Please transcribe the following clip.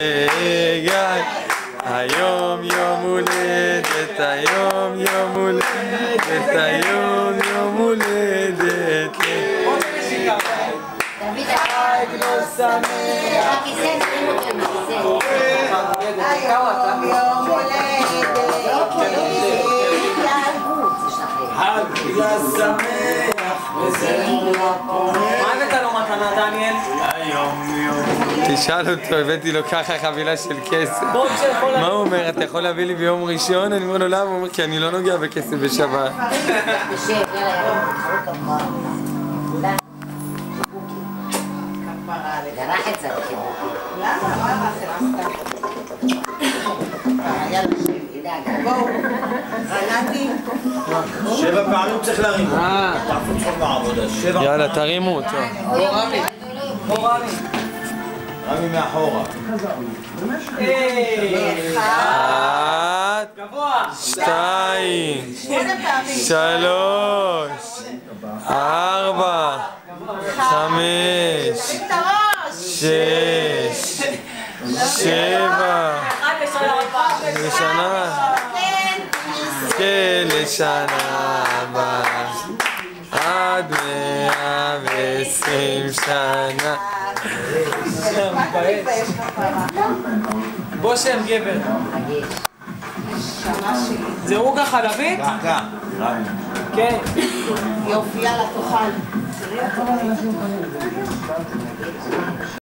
היום יום הולדת, היום יום הולדת, היום יום הולדת. חג לא שמח. חג לא שמח. מה הבאת לו מתנה, דניאל? היום יום. תשאל אותו, הבאתי לו ככה חבילה של כסף. מה הוא אומר? אתה יכול להביא לי ביום ראשון? אני אומר לו למה? הוא אומר כי אני לא נוגע בכסף בשבת. שבע פעמים צריך להרים אותו. תעפו צחוק בעבודה. יאללה, תרימו אותו. רמי מאחורה. 1, 2, 3, 4, 5, 6, 7, לשנה, כן, לשנה הבאה, עד 120 שנה. בוא שם גבר. זה עוגה חלבית? דקה. רמי. כן. יופי, יאללה, תאכל.